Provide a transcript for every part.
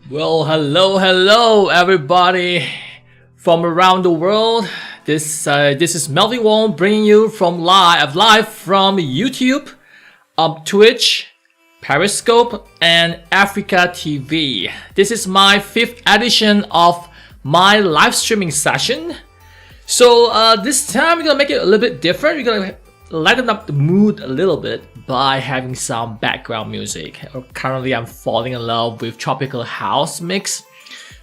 Well, hello, everybody from around the world. This is Melvin Wong bringing you from live from YouTube, Twitch, Periscope, and Africa TV. This is my 5th edition of my live streaming session. So this time we're gonna make it a little bit different. We're gonna lighten up the mood a little bit by having some background music. Currently I'm falling in love with tropical house mix,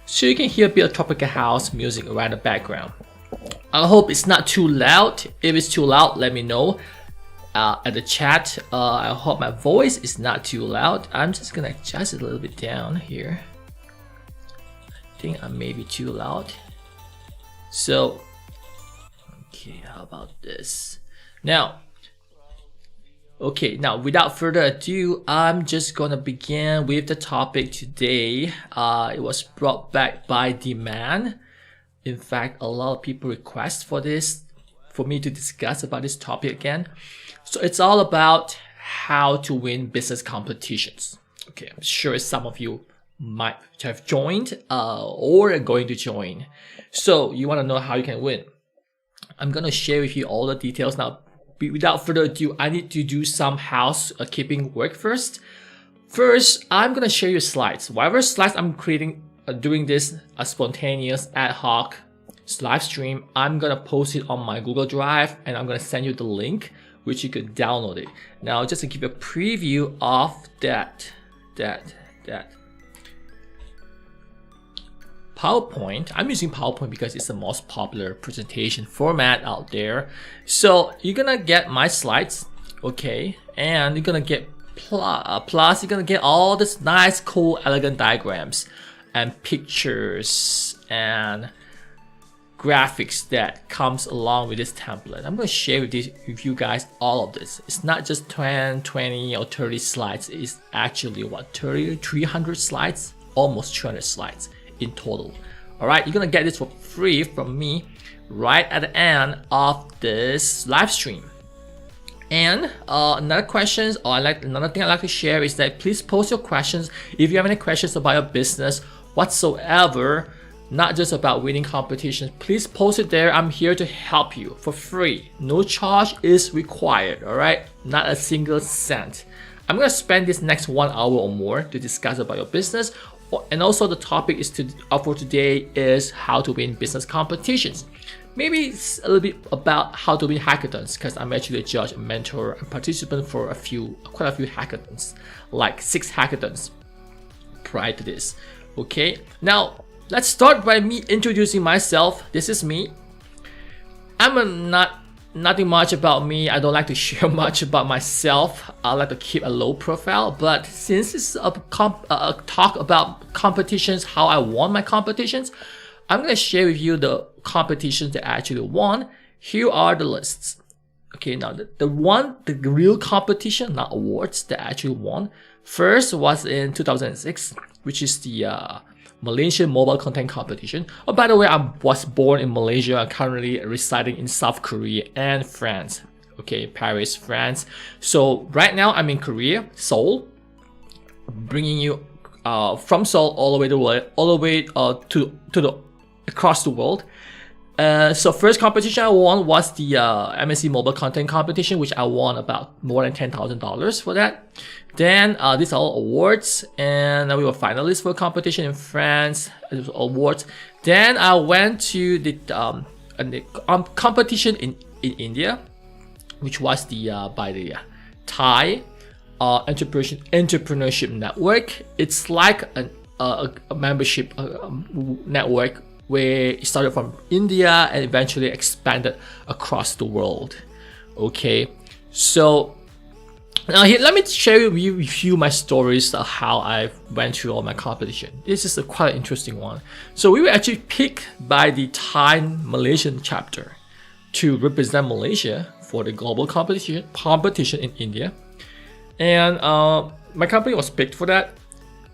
so you can hear a bit of tropical house music right in the background. I hope it's not too loud. If it's too loud, let me know at the chat. I hope my voice is not too loud. I'm just gonna adjust it a little bit down here. I think I may be too loud. So okay, how about this? Now, without further ado, I'm just gonna begin with the topic today. It was brought back by demand. In fact, a lot of people request for me to discuss about this topic again. So it's all about how to win business competitions. Okay, I'm sure some of you might have joined or are going to join. So you wanna know how you can win. I'm gonna share with you all the details now. Without further ado, I need to do some housekeeping work first. First, I'm gonna share you slides. Whatever slides I'm creating, doing this a spontaneous ad hoc live stream, I'm gonna post it on my Google Drive and I'm gonna send you the link which you can download it. Now, just to give you a preview of that PowerPoint. I'm using PowerPoint because it's the most popular presentation format out there. So you're gonna get my slides, okay, and you're gonna get plus you're gonna get all this nice, cool, elegant diagrams and pictures and graphics that comes along with this template. I'm gonna share with you guys all of this. It's not just 10, 20 or 30 slides. It's actually what, 300 slides, almost 200 slides in total. All right, you're gonna get this for free from me right at the end of this live stream. And another thing I'd like to share is that please post your questions. If you have any questions about your business whatsoever, not just about winning competitions, please post it there. I'm here to help you for free. No charge is required, all right? Not a single cent. I'm gonna spend this next 1 hour or more to discuss about your business. And also the topic for today is how to win business competitions. Maybe it's a little bit about how to win hackathons, because I'm actually a judge, a mentor, and participant for quite a few hackathons, like 6 hackathons prior to this. Okay, now let's start by me introducing myself. This is me. Nothing much about me. I don't like to share much about myself. I like to keep a low profile, but since it's a talk about competitions, how I won my competitions, I'm going to share with you the competitions that I actually won. Here are the lists. Okay, now the real competition, not awards, that I actually won. First was in 2006, which is the Malaysian mobile content competition. Oh, by the way, I was born in Malaysia. I'm currently residing in South Korea and France. Okay, Paris, France. So right now I'm in Korea, Seoul, bringing you from Seoul all the way to across the world. So first competition I won was the MSC mobile content competition, which I won about more than $10,000 for that. Then these are all awards, and we were finalists for a competition in France. Awards. Then I went to the competition in India, which was by the Thai Entrepreneurship Network. It's like a membership network where it started from India and eventually expanded across the world. Okay, so now here, let me share with you my stories of how I went through all my competition. This is a quite interesting one. So we were actually picked by the Thai Malaysian chapter to represent Malaysia for the global competition in India. And my company was picked for that.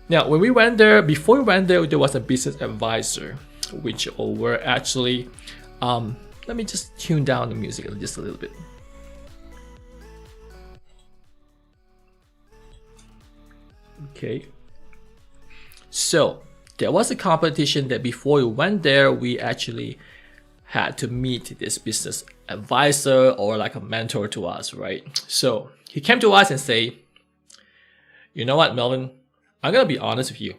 Now, when we went there, before we went there was a business advisor, which were actually, let me just tune down the music just a little bit. Okay. So there was a competition that before we went there, we actually had to meet this business advisor or like a mentor to us, right? So he came to us and say, you know what, Melvin, I'm gonna be honest with you.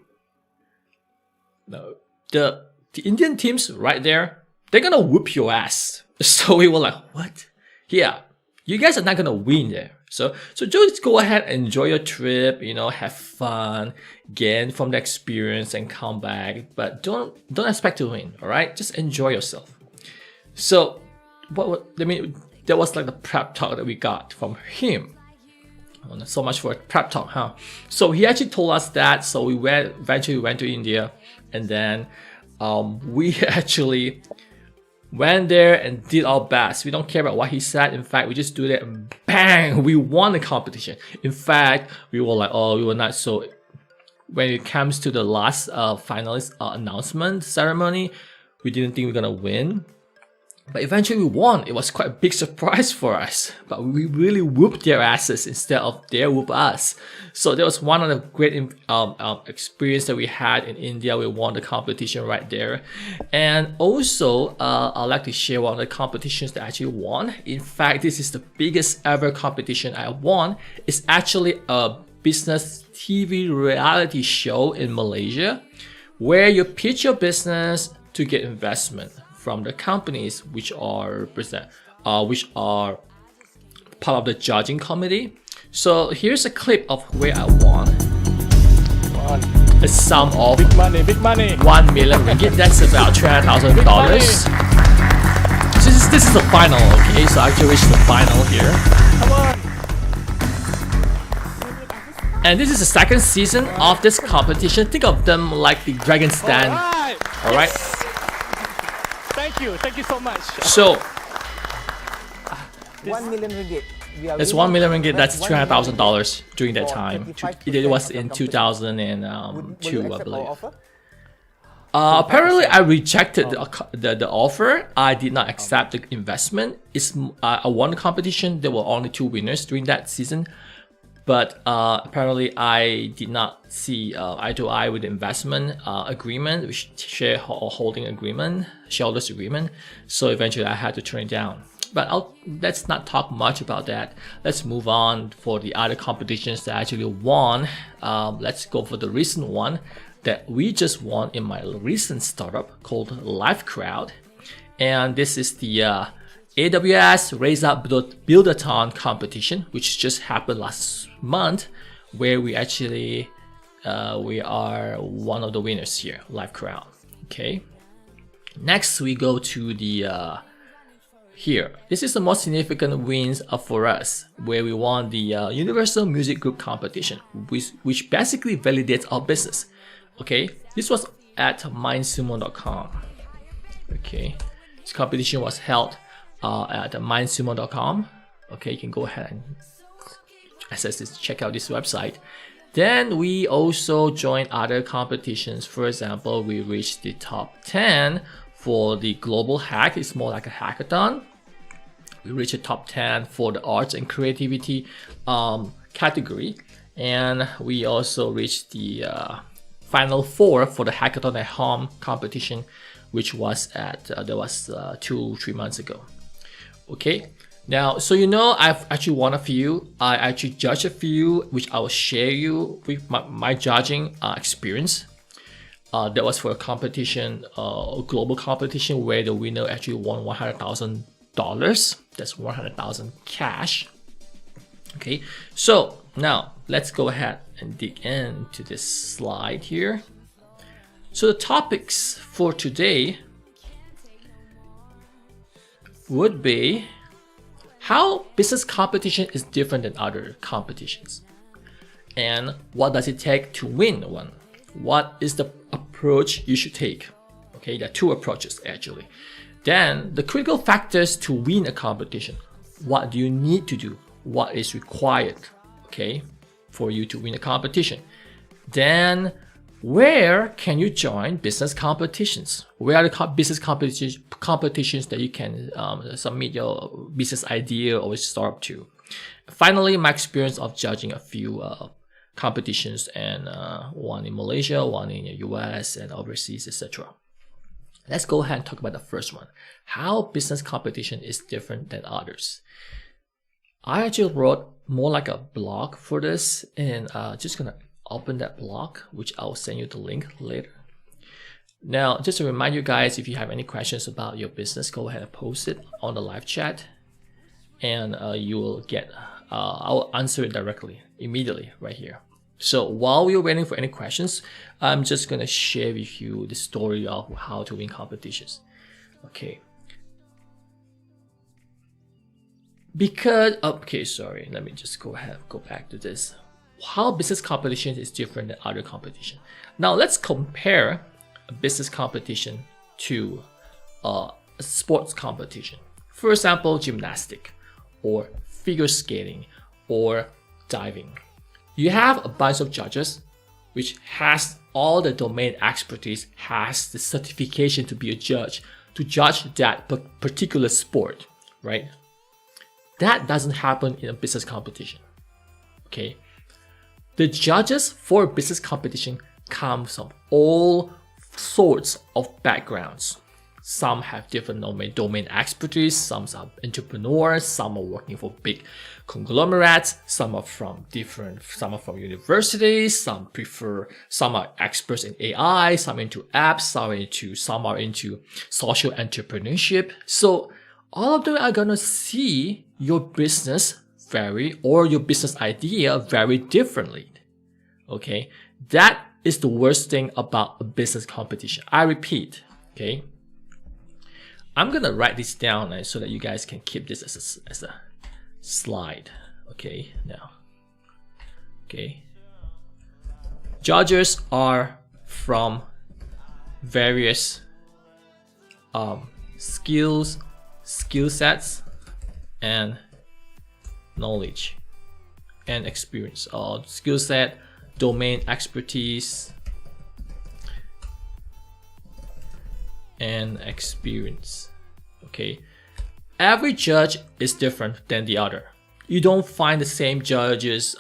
No, the Indian teams right there, they're gonna whoop your ass. So we were like, what? Yeah, you guys are not gonna win there. So just go ahead and enjoy your trip, you know, have fun, gain from the experience and come back. But don't expect to win, all right? Just enjoy yourself. So that was like the prep talk that we got from him. Oh, not so much for a prep talk, huh? So he actually told us that. So we eventually went to India, and then we actually went there and did our best. We don't care about what he said. In fact, we just do that and bang, we won the competition. In fact, we were like, we were not so. When it comes to the last finalist announcement ceremony, we didn't think we were gonna win. But eventually we won. It was quite a big surprise for us. But we really whooped their asses instead of they whoop us. So that was one of the great experience that we had in India. We won the competition right there. And also, I'd like to share one of the competitions that I actually won. In fact, this is the biggest ever competition I won. It's actually a business TV reality show in Malaysia where you pitch your business to get investment from the companies which are part of the judging committee. So here's a clip of where I won. A sum of big money. 1 million ringgit. That's about $300,000. This is the final, okay? So I actually reached the final here. Come on. And this is the second season of this competition. Think of them like the Dragon's Den. All right. Yes. Thank you so much. So 1 million ringgit. that's 1 million ringgit. That's $300,000 during that time. It was in 2002, I believe. Apparently, I rejected the offer. I did not accept the investment. I won the competition. There were only 2 winners during that season. But apparently, I did not see eye to eye with the investment agreement, which shareholders agreement. So eventually, I had to turn it down. But let's not talk much about that. Let's move on for the other competitions that I actually won. Let's go for the recent one that we just won in my recent startup called LiveCrowd. And this is the AWS Raise Up Build-a-thon competition, which just happened last month, where we actually we are one of the winners here, LiveCrowd. Okay. Next, we go to the here. This is the most significant wins for us, where we won the Universal Music Group competition, which basically validates our business. Okay, this was at mindsumo.com. Okay, this competition was held at mindsumo.com. Okay, you can go ahead and access this, check out this website. Then we also joined other competitions. For example, we reached the top 10 for the global hack. It's more like a hackathon. We reached the top 10 for the arts and creativity category, and we also reached the final 4 for the HackathonAtHome competition, which was at that was 2-3 months ago. Okay, now so I've actually won a few. I actually judged a few, which I will share you with my judging experience. That was for a competition, a global competition, where the winner actually won $100,000. That's 100,000 cash. Okay, so now let's go ahead and dig into this slide here. So the topics for today would be how business competition is different than other competitions, and what does it take to win one. What is the approach you should take? Okay, there are 2 approaches actually. Then the critical factors to win a competition. What do you need to do? What is required, okay, for you to win a competition? Then where can you join business competitions? Where are the business competitions that you can submit your business idea or startup to? Finally, my experience of judging a few competitions, and one in Malaysia, one in the US, and overseas, etc. Let's go ahead and talk about the first one. How business competition is different than others. I actually wrote more like a blog for this, and just gonna open that blog, which I'll send you the link later. Now, just to remind you guys, if you have any questions about your business, go ahead and post it on the live chat, and you will get, I'll answer it directly, immediately, right here. So while we're waiting for any questions, I'm just gonna share with you the story of how to win competitions. Okay. Because, okay, sorry, let me just go ahead, go back to this. How business competition is different than other competition. Now let's compare a business competition to a sports competition. For example, gymnastics, or figure skating, or diving. You have a bunch of judges which has all the domain expertise, has the certification to be a judge, to judge that particular sport, right? That doesn't happen in a business competition, okay? The judges for business competition come from all sorts of backgrounds. Some have different domain expertise, some are entrepreneurs, some are working for big conglomerates, some are from universities, some are experts in AI, some into apps, some are into social entrepreneurship. So all of them are gonna see your business or your business idea very differently. Okay, that is the worst thing about a business competition. I repeat, okay. I'm gonna write this down so that you guys can keep this as a slide. Okay, now, okay. Judges are from various skill sets and knowledge and experience. Skill set, domain expertise, and experience. Okay, every judge is different than the other. You don't find the same judges,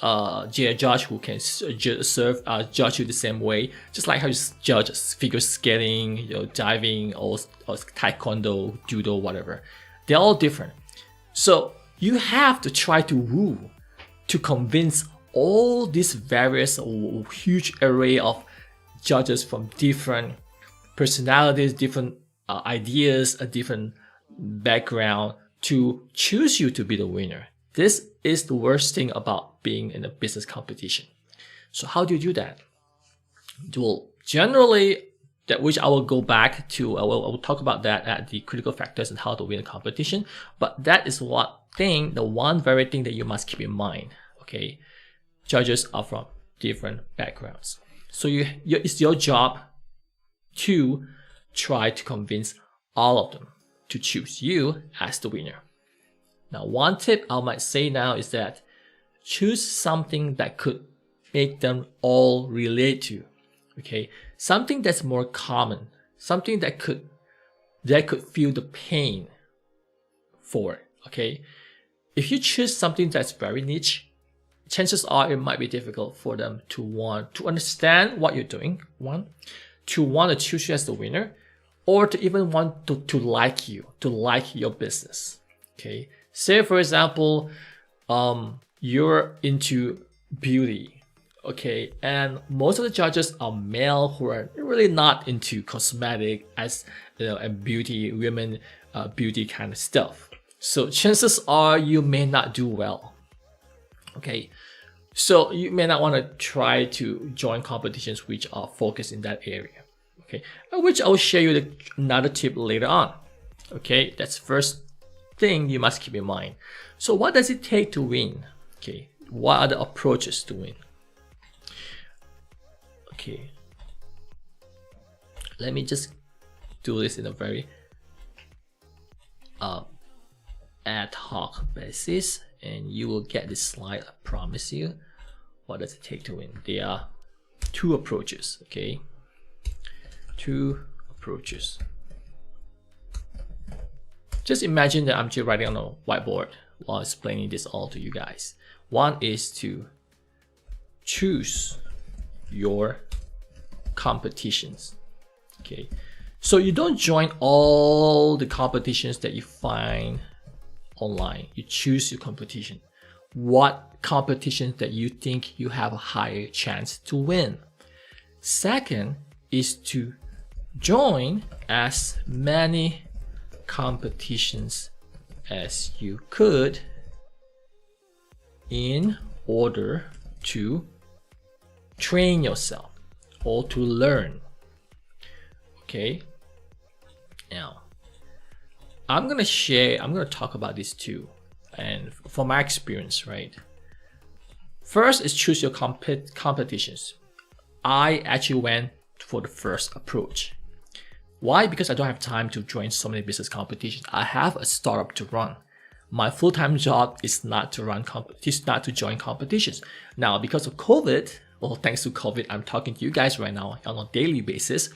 judge who can judge you the same way. Just like how you judge figure skating, diving, or taekwondo, judo, whatever. They're all different. So you have to try to woo, to convince all these various huge array of judges from different personalities, different ideas, a different background to choose you to be the winner. This is the worst thing about being in a business competition. So how do you do that? Well, generally, which I will go back to, I will talk about that at the critical factors and how to win a competition. But that is the one very thing that you must keep in mind. Okay, judges are from different backgrounds. So it's your job to try to convince all of them to choose you as the winner. Now, one tip I might say now is that choose something that could make them all relate to. Okay, something that's more common, something that could feel the pain for. Okay, if you choose something that's very niche, chances are it might be difficult for them to want to understand what you're doing. To want to choose you as the winner, or to even want to like you, to like your business. Okay, say for example, you're into beauty, okay, and most of the judges are male who are really not into cosmetic and beauty, women, beauty kind of stuff. So chances are you may not do well. Okay, so you may not want to try to join competitions which are focused in that area. Okay, which I'll share you another tip later on. Okay, that's first thing you must keep in mind. So what does it take to win? Okay, what are the approaches to win? Okay, let me just do this in a very ad hoc basis, and you will get this slide, I promise you. What does it take to win? There are two approaches, okay? Two approaches. Just imagine that I'm just writing on a whiteboard while explaining this all to you guys. One is to choose your competitions. Okay, so you don't join all the competitions that you find online. You choose your competition. What competitions that you think you have a higher chance to win. Second is to join as many competitions as you could in order to train yourself or to learn. Okay, now I'm gonna talk about this too, and from my experience, right? First is choose your competitions. I actually went for the first approach. Why? Because I don't have time to join so many business competitions. I have a startup to run. My full-time job is not to join competitions. Now, because of COVID, well, thanks to COVID, I'm talking to you guys right now on a daily basis.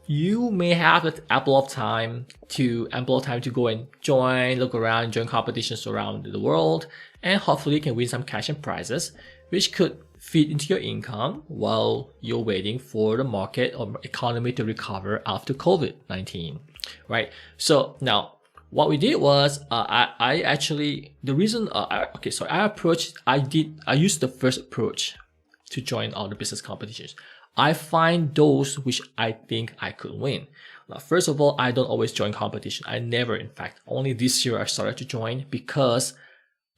You may have ample time to go and join, look around, join competitions around the world, and hopefully you can win some cash and prizes, which could feed into your income while you're waiting for the market or economy to recover after COVID-19, right? So now, what we did was, I used the first approach to join all the business competitions. I find those which I think I could win. Now, first of all, I don't always join competition. I never, in fact, only this year I started to join because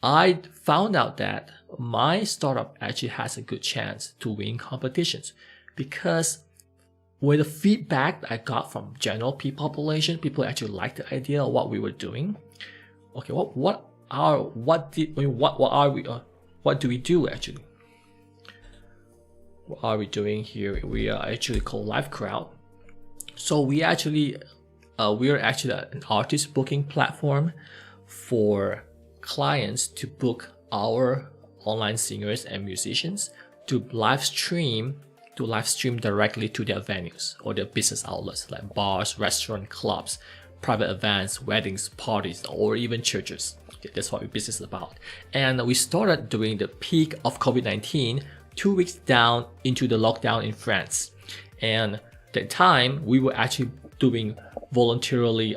I found out that my startup actually has a good chance to win competitions, because with the feedback that I got from general population, people actually liked the idea of what we were doing. Okay, what do we do actually? What are we doing here? We are actually called Live Crowd. So we are actually an artist booking platform for clients to book our online singers and musicians to live stream directly to their venues or their business outlets like bars, restaurants, clubs, private events, weddings, parties, or even churches. Okay, that's what our business is about. And we started during the peak of COVID-19, 2 weeks down into the lockdown in France. And at that time, we were actually doing voluntarily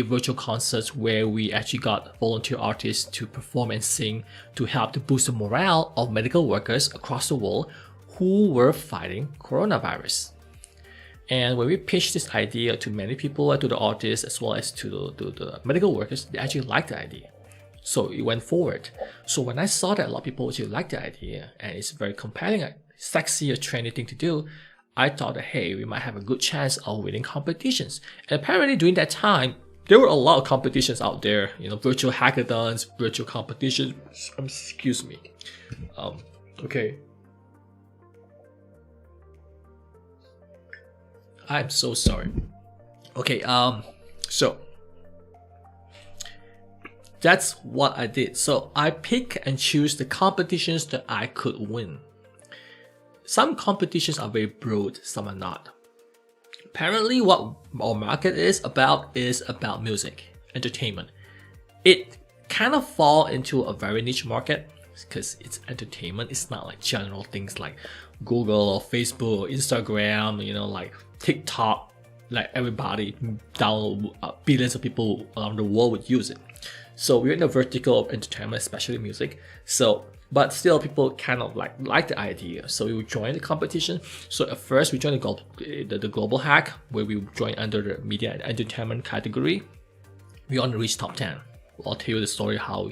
virtual concerts where we actually got volunteer artists to perform and sing to help to boost the morale of medical workers across the world who were fighting coronavirus. And when we pitched this idea to many people, to the artists as well as to the medical workers, they actually liked the idea. So it went forward. So when I saw that a lot of people actually liked the idea and it's very compelling, sexy, a trendy thing to do, I thought that, hey, we might have a good chance of winning competitions. And apparently during that time, there were a lot of competitions out there, virtual hackathons, virtual competitions. Excuse me. Okay. I'm so sorry. Okay, so that's what I did. So I pick and choose the competitions that I could win. Some competitions are very broad, some are not. Apparently what our market is about music, entertainment. It kind of falls into a very niche market because it's entertainment. It's not like general things like Google or Facebook or Instagram, like TikTok, like everybody billions of people around the world would use it. So we're in the vertical of entertainment, especially music. But still people kind of like the idea. So we would join the competition. So at first we joined the Global Hack, where we joined under the media and entertainment category. We only reached top 10. I'll tell you the story how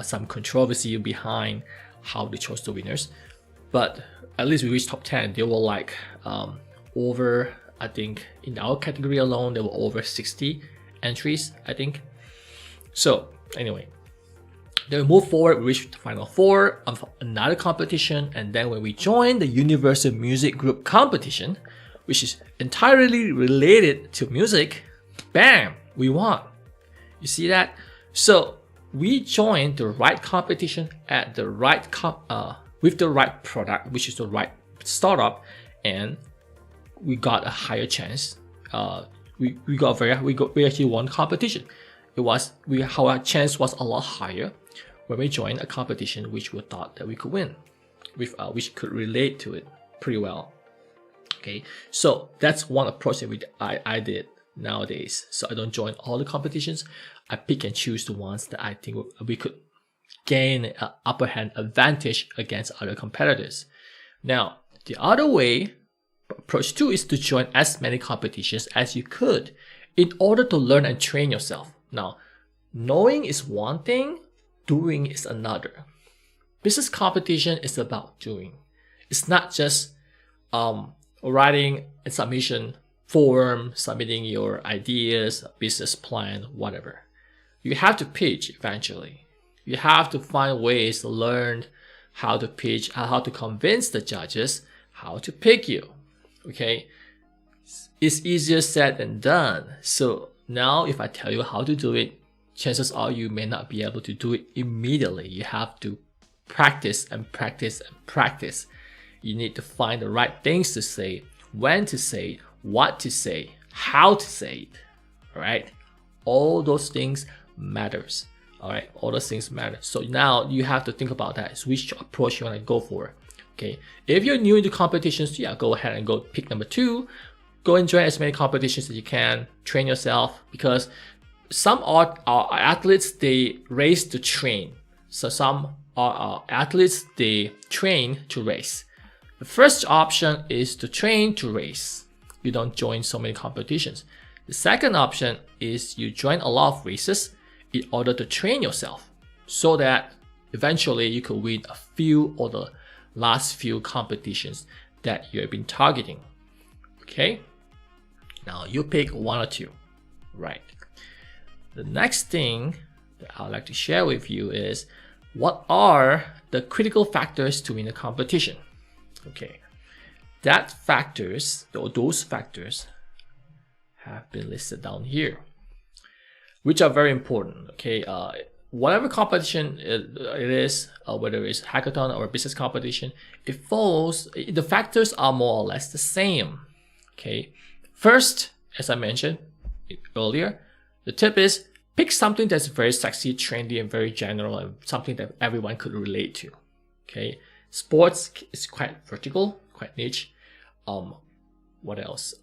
some controversy behind how they chose the winners. But at least we reached top 10. There were over, I think in our category alone, there were over 60 entries, I think. So anyway, then we moved forward, we reached the final 4 of another competition, and then when we joined the Universal Music Group competition, which is entirely related to music, bam, we won. You see that? So we joined the right competition at the right with the right product, which is the right startup, and we got a higher chance. We actually won competition. Our chance was a lot higher. when we joined a competition which we thought that we could win, which could relate to it pretty well. Okay, so that's one approach that I did nowadays. So I don't join all the competitions. I pick and choose the ones that I think we could gain an upper hand advantage against other competitors. Now, the other way, approach 2, is to join as many competitions as you could in order to learn and train yourself. Now, knowing is one thing, doing is another. Business competition is about doing. It's not just writing a submission form, submitting your ideas, business plan, whatever. You have to pitch eventually. You have to find ways to learn how to pitch, how to convince the judges how to pick you. Okay, it's easier said than done. So now if I tell you how to do it, chances are you may not be able to do it immediately. You have to practice and practice and practice. You need to find the right things to say, when to say it, what to say, how to say it. All right, all those things matters. All right, all those things matter. So now you have to think about that. Which approach you want to go for. Okay, if you're new into competitions, yeah, go ahead and go pick number 2. Go and join as many competitions as you can. Train yourself, because some athletes, they race to train. So some athletes, they train to race. The first option is to train to race. You don't join so many competitions. The second option is you join a lot of races in order to train yourself so that eventually you could win a few or the last few competitions that you've been targeting. Okay, now you pick 1 or 2, right? The next thing that I'd like to share with you is what are the critical factors to win a competition. Okay, those factors have been listed down here, which are very important. Okay, whatever competition it is, whether it's hackathon or business competition, the factors are more or less the same. Okay, first, as I mentioned earlier, the tip is pick something that's very sexy, trendy, and very general, and something that everyone could relate to. Okay, sports is quite vertical, quite niche. What else?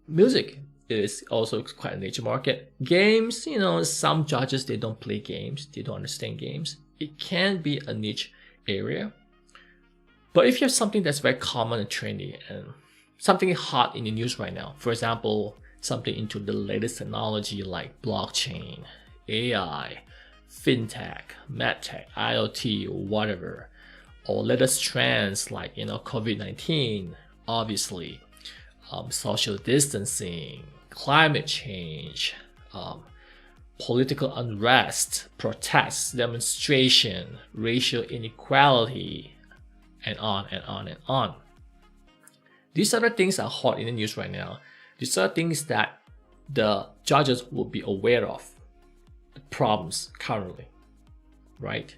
Music is also quite a niche market. Games, some judges, they don't play games, they don't understand games. It can be a niche area. But if you have something that's very common and trendy and something hot in the news right now, for example, something into the latest technology like blockchain, AI, fintech, medtech, IoT, whatever, or latest trends like COVID-19, obviously, social distancing, climate change, political unrest, protests, demonstration, racial inequality, and on and on and on. These are the things that are hot in the news right now. These are things that the judges will be aware of, the problems currently, right?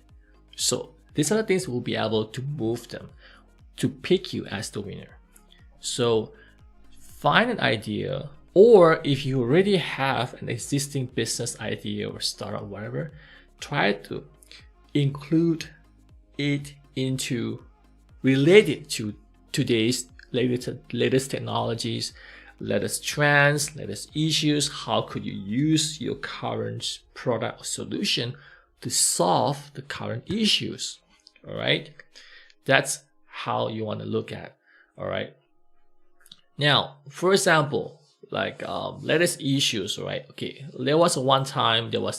So these are the things we'll be able to move them to pick you as the winner. So find an idea, or if you already have an existing business idea or startup, whatever, try to include it relate it to today's latest technologies, latest trends, latest issues. How could you use your current product or solution to solve the current issues? All right, that's how you want to look at. All right, now for example, like latest issues, right? Okay, there was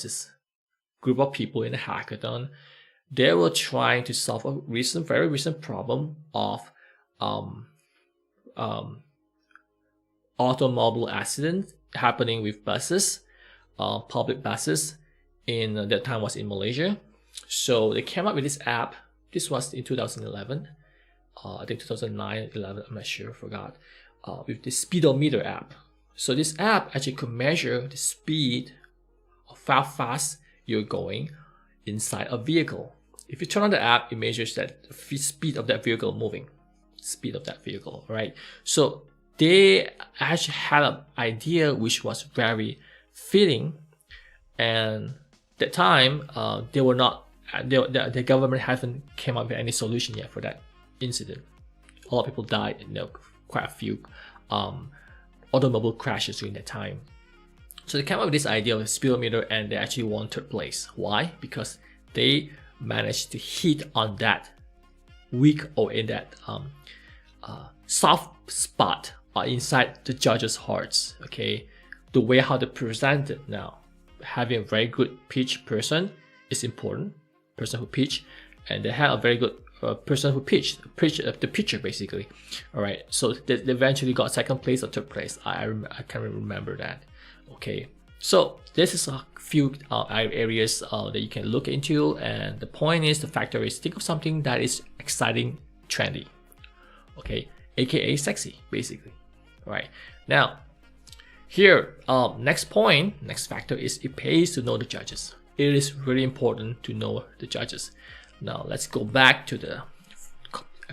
this group of people in a hackathon. They were trying to solve a very recent problem of automobile accident happening with buses, public buses. In that time was in Malaysia. So they came up with this app. This was in 2011, I think 2009, 11, I'm not sure, forgot. With the speedometer app. So this app actually could measure the speed of how fast you're going inside a vehicle. If you turn on the app, it measures that the speed of that vehicle moving, right? So they actually had an idea which was very fitting, and at that time they were not the government haven't came up with any solution yet for that incident. A lot of people died, quite a few automobile crashes during that time. So they came up with this idea of a speedometer, and they actually won third place. Why? Because they managed to hit on that weak, or in that soft spot inside the judges' hearts. Okay, the way how they present it. Now, having a very good pitch person is important. Person who pitch, and they had a very good person who pitched the pitcher basically. All right, so they eventually got second place or third place. I can't remember that. Okay, so this is a few areas that you can look into, and the point is, the factor is, think of something that is exciting, trendy, okay, aka sexy basically. All right, now here, next factor is, it pays to know the judges. It is really important to know the judges. Now let's go back to the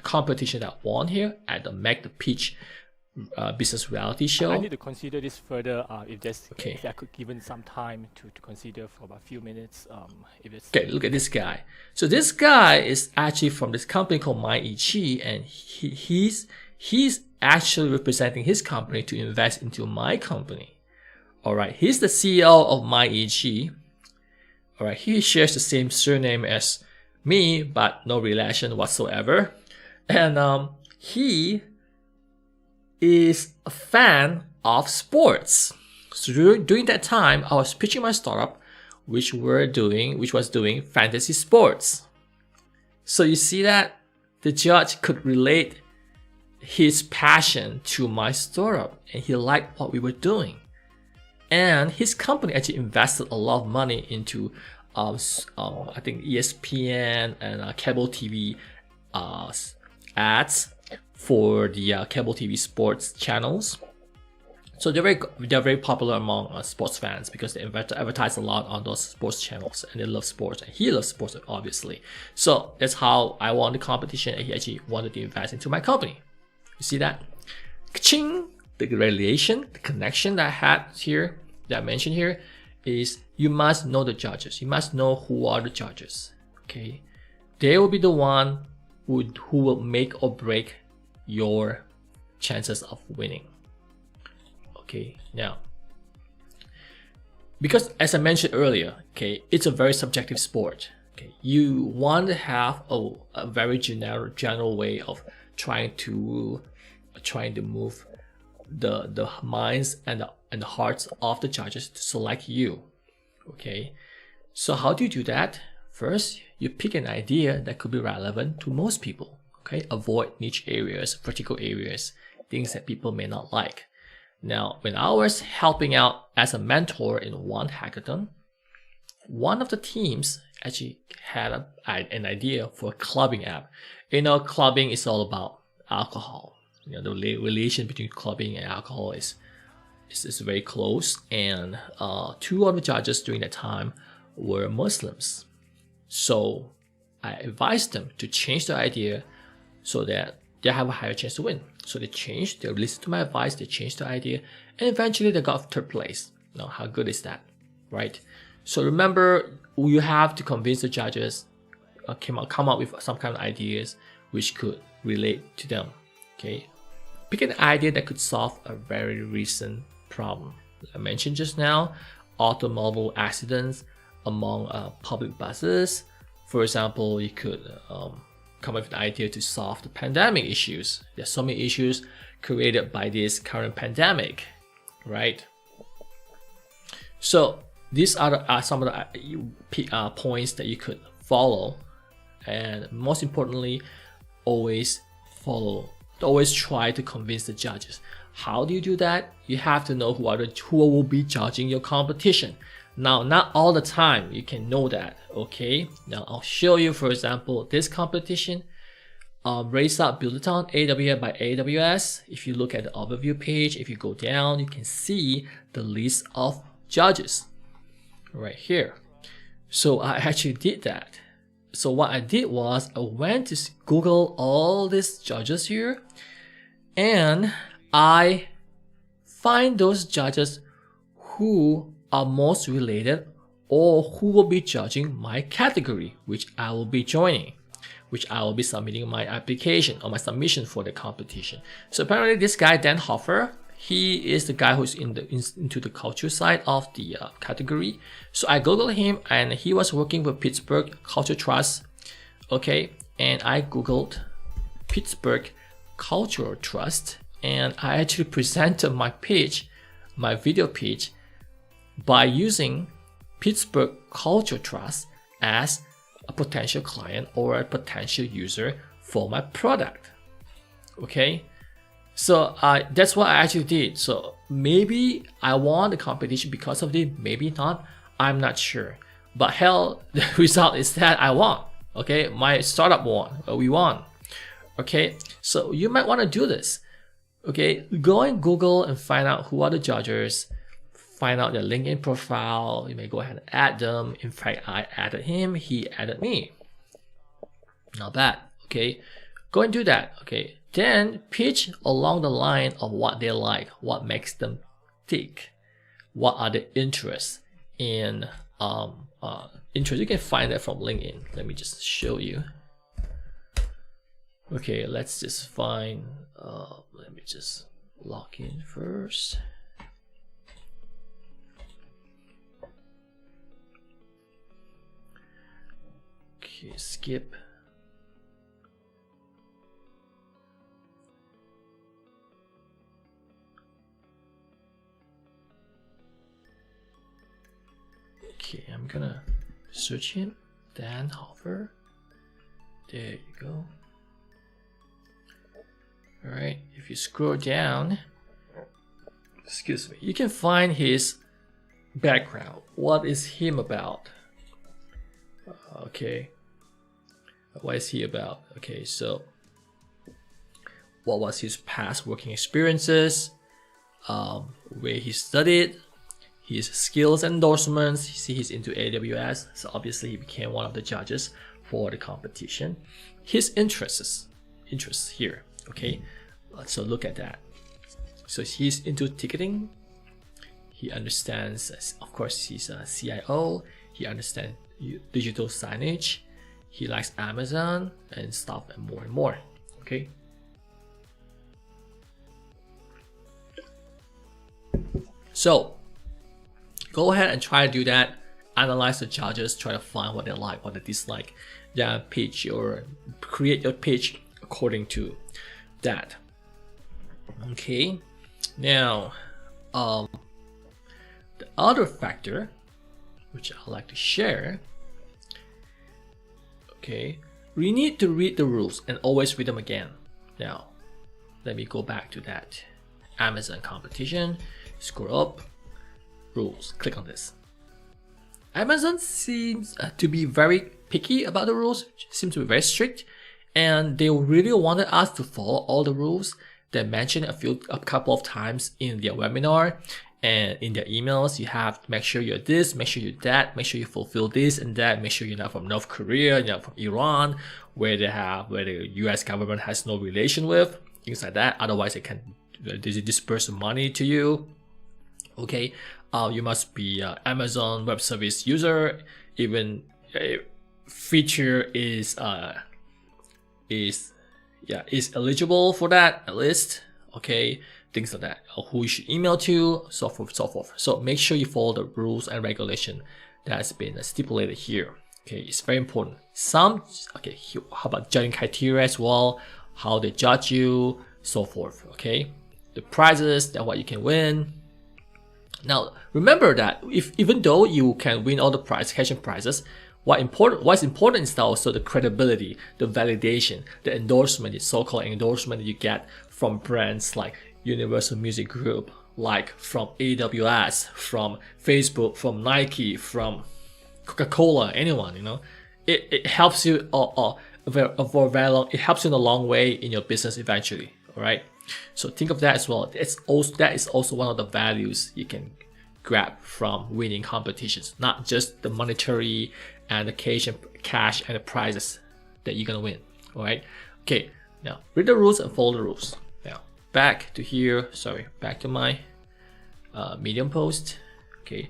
competition that won here at the Make the Pitch business reality show. I need to consider this further. Okay. If I could given some time to consider for about a few minutes. If it's okay, look at this guy. So this guy is actually from this company called MyEG, and he's actually representing his company to invest into my company. All right, he's the CEO of MyEG. All right, he shares the same surname as me, but no relation whatsoever. And he is a fan of sports. So during that time, I was pitching my startup, which was doing fantasy sports. So you see that the judge could relate his passion to my startup, and he liked what we were doing. And his company actually invested a lot of money into, I think, ESPN and cable TV ads for the cable TV sports channels. So they're very popular among sports fans, because they advertise a lot on those sports channels, and they love sports, and he loves sports obviously. So that's how I won the competition, and he actually wanted to invest into my company. You see that? Ka-ching! The relation, the connection that I had here, that I mentioned here, is you must know the judges. You must know who are the judges. Okay, they will be the one who will make or break your chances of winning. Okay, now, because as I mentioned earlier, okay, it's a very subjective sport. Okay, you want to have a very general way of trying to move the minds and the hearts of the judges to select you. Okay, so how do you do that? First, you pick an idea that could be relevant to most people. Okay, avoid niche areas, vertical areas, things that people may not like. Now, when I was helping out as a mentor in one hackathon, one of the teams actually had an idea for a clubbing app. You know, clubbing is all about alcohol. You know, the relation between clubbing and alcohol is very close. And two of the judges during that time were Muslims. So I advised them to change their idea so that they have a higher chance to win. So they listened to my advice, they changed the idea, and eventually they got third place. Now, how good is that, right? So remember, you have to convince the judges, come up with some kind of ideas which could relate to them. Okay, pick an idea that could solve a very recent problem. I mentioned just now, automobile accidents among public buses. For example, you could come up with an idea to solve the pandemic issues. There's so many issues created by this current pandemic, right? So these are some of the points that you could follow, and most importantly, always try to convince the judges. How do you do that? You have to know who will be judging your competition. Now, not all the time you can know that. Okay, now I'll show you, for example, this competition, Race Up Build-A-thon AWS by AWS. If you look at the overview page, if you go down, you can see the list of judges right here. So I actually did that. So what I did was I went to Google all these judges here, and I find those judges who are most related or who will be judging my category, which I will be joining, which I will be submitting my application or my submission for the competition. So apparently this guy, Dan Hoffer, he is the guy who's into the culture side of the category. So I googled him, and he was working with Pittsburgh Culture Trust. Okay, and I googled Pittsburgh Cultural Trust, and I actually presented my pitch, my video pitch, by using Pittsburgh Culture Trust as a potential client or a potential user for my product. Okay, so that's what I actually did. So maybe I won the competition because of it, maybe not, I'm not sure. But hell, the result is that I won. Okay, my startup won, we won. Okay, so you might want to do this. Okay, go and Google and find out who are the judges, find out their LinkedIn profile. You may go ahead and add them. In fact, I added him, he added me. Not bad. Okay, go and do that. Okay, then pitch along the line of what they like, what makes them tick, what are the interests in interest. You can find that from LinkedIn. Let me just show you. Okay, let's just find, let me just log in first. Okay, skip. Okay, I'm gonna search him, Dan Hoffer. There you go. Alright, if you scroll down, excuse me, you can find his background. What is him about? Okay, what is he about? Okay, so what was his past working experiences, where he studied, his skills and endorsements. You see he's into AWS, so obviously he became one of the judges for the competition. His interests here. Okay, so look at that. So he's into ticketing. He understands, of course, he's a CIO. He understands digital signage. He likes Amazon and stuff, and more. Okay. So go ahead and try to do that. Analyze the judges. Try to find what they like, what they dislike. Then pitch or create your pitch according to that. Okay, now the other factor which I like to share, okay, we need to read the rules and always read them again. Now let me go back to that Amazon competition, scroll up, rules, click on this. Amazon seems to be very picky about the rules, seems to be very strict, and they really wanted us to follow all the rules. They mentioned a couple of times in their webinar and in their emails. You have to make sure you're this, make sure you're that, make sure you fulfill this and that, make sure you're not from North Korea, you're not from Iran, where the U.S. government has no relation with, things like that. Otherwise, they can disperse money to you. Okay, you must be Amazon Web Service user. Even a feature is eligible for that, at least. Okay, things like that, who you should email to, so forth, so forth. So make sure you follow the rules and regulation that's been stipulated here. Okay, it's very important. How about judging criteria as well, how they judge you, so forth. Okay, the prizes, that what you can win. Now remember that even though you can win all the cash and prizes, what's important is also the credibility, the validation, the endorsement, the so-called endorsement that you get from brands like Universal Music Group, like from AWS, from Facebook, from Nike, from Coca-Cola, anyone, you know. It helps you for very long. It helps you in a long way in your business eventually. All right. So think of that as well. That is also one of the values you can grab from winning competitions, not just the monetary and the cash and the prizes that you're gonna win. All right. Okay. Now read the rules and follow the rules. Now back to my Medium post. Okay.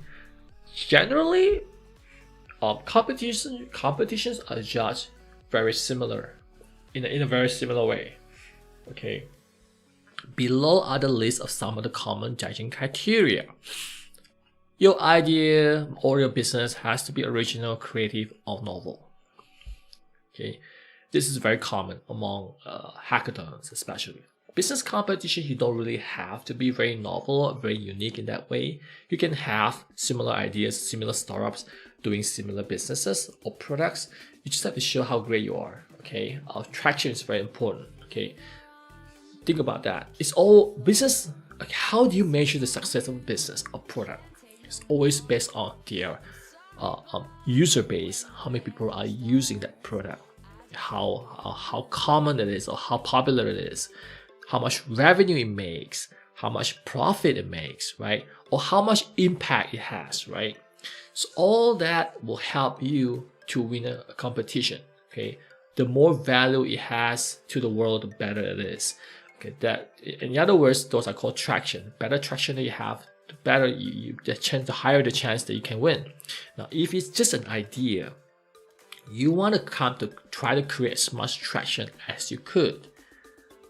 Generally, competitions are judged very similar, in a very similar way. Okay. Below are the list of some of the common judging criteria. Your idea or your business has to be original, creative, or novel. Okay, this is very common among hackathons, especially. Business competition, you don't really have to be very novel, very unique in that way. You can have similar ideas, similar startups doing similar businesses or products. You just have to show how great you are. Okay, traction is very important. Okay, think about that. It's all business. Like, how do you measure the success of a business or product? It's always based on their user base, how many people are using that product, how common it is or how popular it is, how much revenue it makes, how much profit it makes, right? Or how much impact it has, right? So all that will help you to win a competition. Okay, the more value it has to the world, the better it is. Okay, that in other words, those are called traction. Better traction that you have, the better the higher the chance that you can win. Now, if it's just an idea, you want to try to create as much traction as you could.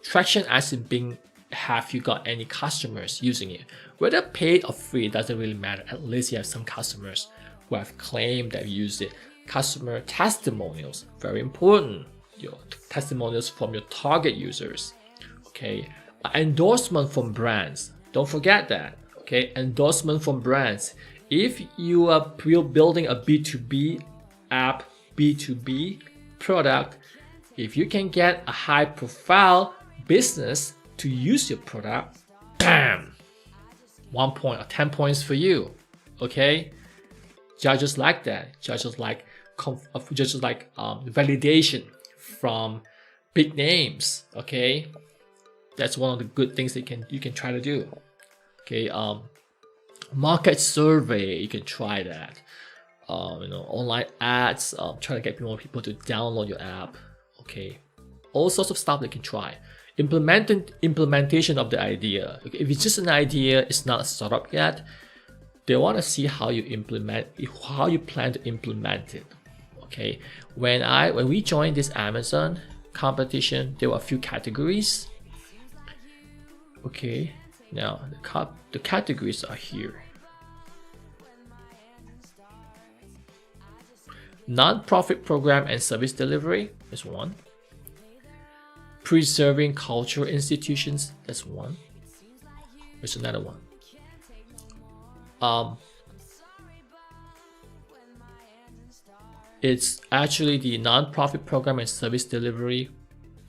Traction as in being, have you got any customers using it? Whether paid or free, doesn't really matter. At least you have some customers who have claimed they've used it. Customer testimonials, very important. Your testimonials from your target users. Okay, endorsement from brands. Don't forget that. Okay, endorsement from brands. If you are building a B2B app, B2B product, if you can get a high profile business to use your product, bam, 1 point or 10 points for you. Okay, judges like that. Judges like validation from big names. Okay, that's one of the good things that you can try to do. Okay, market survey, you can try that. Online ads, try to get more people to download your app. Okay, all sorts of stuff they can try. Implementation of the idea. Okay, if it's just an idea, it's not a startup yet. They want to see how you plan to implement it. Okay, when we joined this Amazon competition, there were a few categories. Okay, now the categories are here. Non-profit program and service delivery is one. Preserving cultural institutions, that's one. There's another one. It's actually the non-profit program and service delivery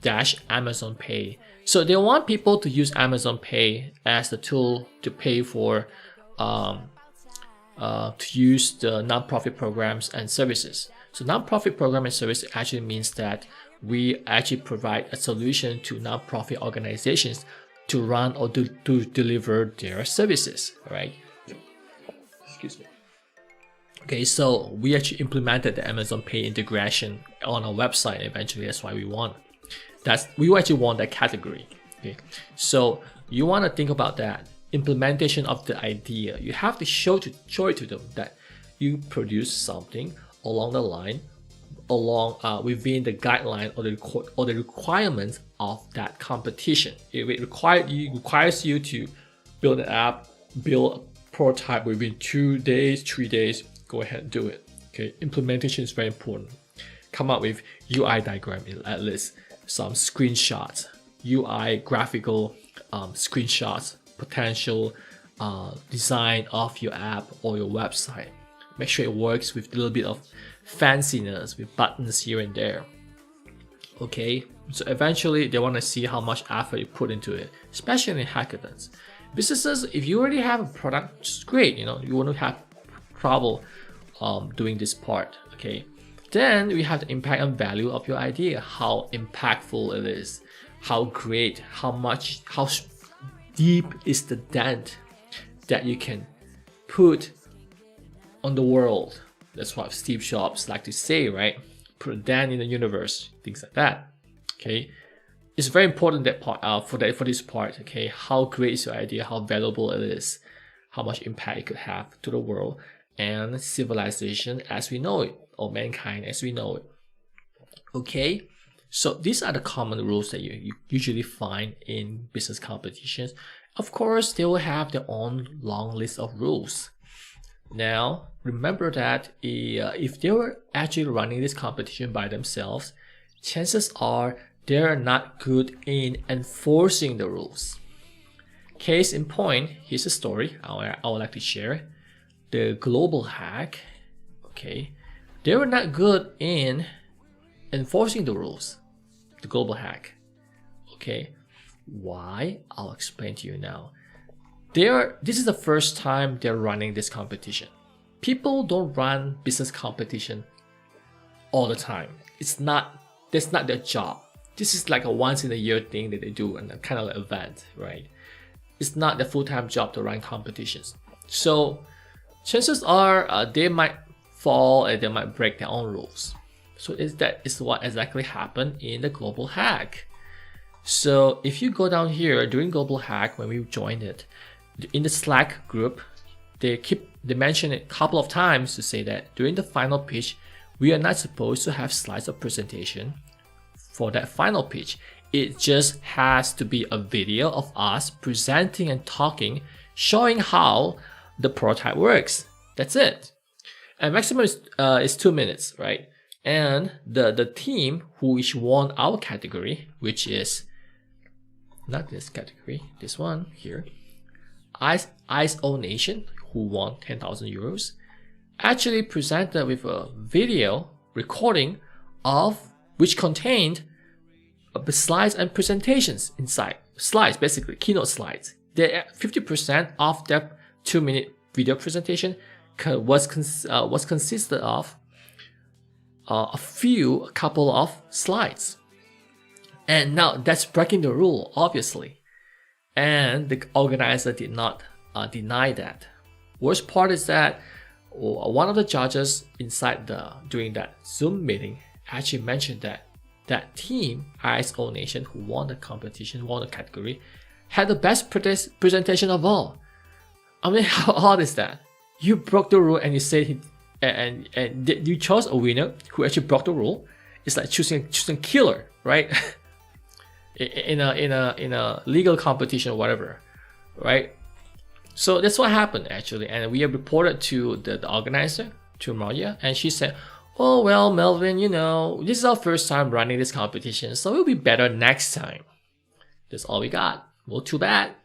- Amazon Pay. So they want people to use Amazon Pay as the tool to pay for to use the non-profit programs and services. So non-profit program and service actually means that we actually provide a solution to non-profit organizations to run or to deliver their services, right? Excuse me. Okay, so we actually implemented the Amazon Pay integration on our website. Eventually, that's why we won. We actually won that category. Okay, so you want to think about that implementation of the idea. You have to show it to them that you produce something along the line, within the guideline or the requirements of that competition. If it requires you to build an app, build a prototype within 2 days, 3 days, go ahead and do it. Okay, implementation is very important. Come up with UI diagram, at least some screenshots, UI graphical screenshots, potential design of your app or your website. Make sure it works with a little bit of fanciness, with buttons here and there. Okay, so eventually they want to see how much effort you put into it, especially in hackathons. Businesses, if you already have a product, it's great. You won't have trouble doing this part. Okay, then we have the impact and value of your idea. How impactful it is, how great, how deep is the dent that you can put on the world. That's what Steve Jobs like to say, right? Put a dent in the universe, things like that. Okay, it's very important that part for this part. Okay, how great is your idea? How valuable it is? How much impact it could have to the world? and civilization as we know it, or mankind as we know it. Okay, so these are the common rules that you usually find in business competitions. Of course, they will have their own long list of rules. Now, remember that if they were actually running this competition by themselves, chances are they're not good in enforcing the rules. Case in point, here's a story I would like to share. The Global Hack, okay, they were not good in enforcing the rules. The Global Hack, okay. Why? I'll explain to you now. This is the first time they're running this competition. People don't run business competition all the time. That's not their job. This is like a once in a year thing that they do, and kind of like event, right? It's not their full-time job to run competitions. So chances are they might fall and they might break their own rules. So that is what exactly happened in the Global Hack. So if you go down here during Global Hack, when we joined it, in the Slack group, they mention it a couple of times to say that during the final pitch, we are not supposed to have slides of presentation for that final pitch. It just has to be a video of us presenting and talking, showing how the prototype works. That's it. And maximum is 2 minutes, right? And the team which won our category, which is not this category, this one here, ISO Nation, who won 10,000 euros, actually presented with a video recording of which contained slides and presentations inside. Slides, basically keynote slides. 50% of their 2-minute video presentation was consisted of a couple of slides. And now that's breaking the rule, obviously. And the organizer did not deny that. Worst part is that one of the judges during that Zoom meeting actually mentioned that team, ISO Nation, who won the competition, won the category, had the best presentation of all. I mean, how odd is that? You broke the rule and you said and you chose a winner who actually broke the rule. It's like choosing killer, right? in a legal competition or whatever, right? So that's what happened actually, and we have reported to the organizer, to Maria, and she said, "Oh well, Melvin, this is our first time running this competition, so it'll be better next time." That's all we got. Well, too bad.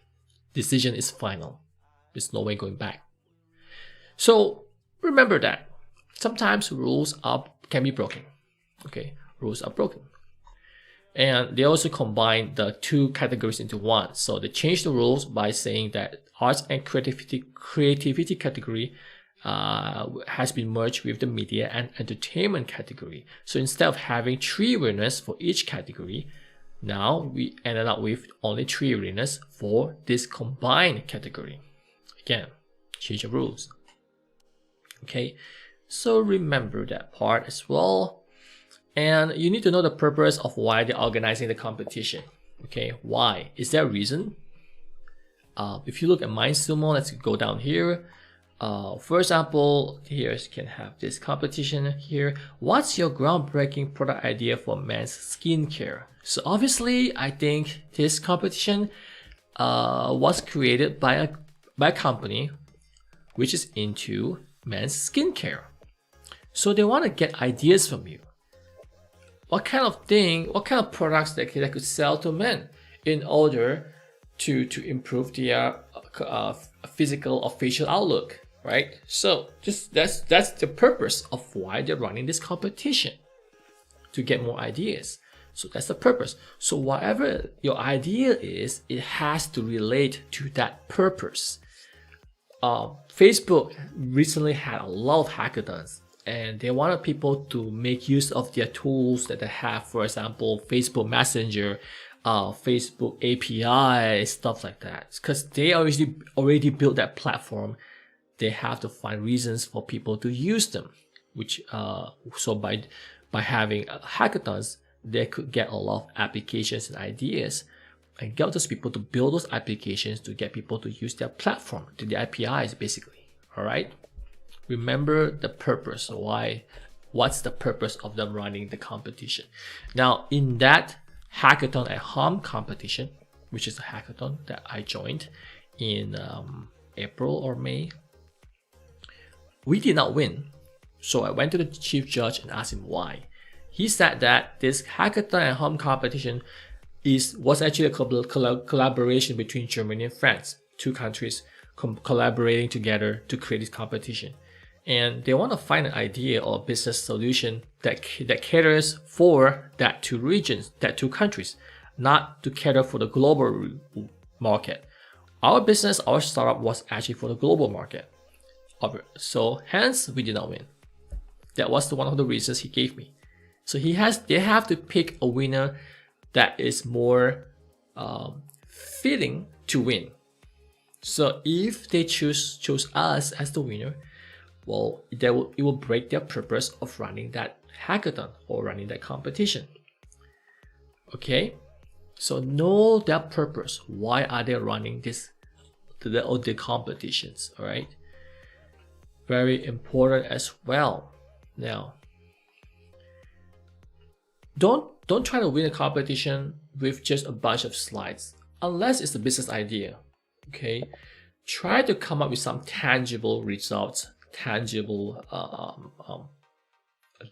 Decision is final. There's no way going back. So remember that sometimes rules can be broken. Okay, rules are broken. And they also combine the two categories into one. So they changed the rules by saying that arts and creativity category has been merged with the media and entertainment category. So instead of having 3 winners for each category, now we ended up with only 3 winners for this combined category. Again, change the rules. Okay, so remember that part as well. And you need to know the purpose of why they're organizing the competition. Okay, why? Is there a reason? If you look at MindSumo, let's go down here. For example, here you can have this competition here. What's your groundbreaking product idea for men's skincare? So obviously, I think this competition was created by a company which is into men's skincare. So they want to get ideas from you. What kind of products they could sell to men in order to improve their physical or facial outlook, right? So that's the purpose of why they're running this competition, to get more ideas. So that's the purpose. So whatever your idea is, it has to relate to that purpose. Facebook recently had a lot of hackathons, and they wanted people to make use of their tools that they have, for example, Facebook Messenger, Facebook API, stuff like that. Because they already built that platform, they have to find reasons for people to use them. Which so by having hackathons, they could get a lot of applications and ideas, and get those people to build those applications to get people to use their platform, to the APIs basically. All right. remember the purpose. What's the purpose of them running the competition? Now, in that Hackathon at Home competition, which is a hackathon that I joined in April or May, we did not win. So I went to the chief judge and asked him why. He said that this Hackathon at Home competition was actually a collaboration between Germany and France, two countries collaborating together to create this competition. And they want to find an idea or a business solution that caters for that two regions, that two countries, not to cater for the global market. Our business, our startup was actually for the global market. So hence we did not win. That was one of the reasons he gave me. So they have to pick a winner that is more fitting to win. So if they chose us as the winner, well, it will break their purpose of running that hackathon or running that competition. Okay, so know their purpose. Why are they running the competitions? All right, very important as well. Now, don't try to win a competition with just a bunch of slides, unless it's a business idea. Okay, try to come up with some tangible results, tangible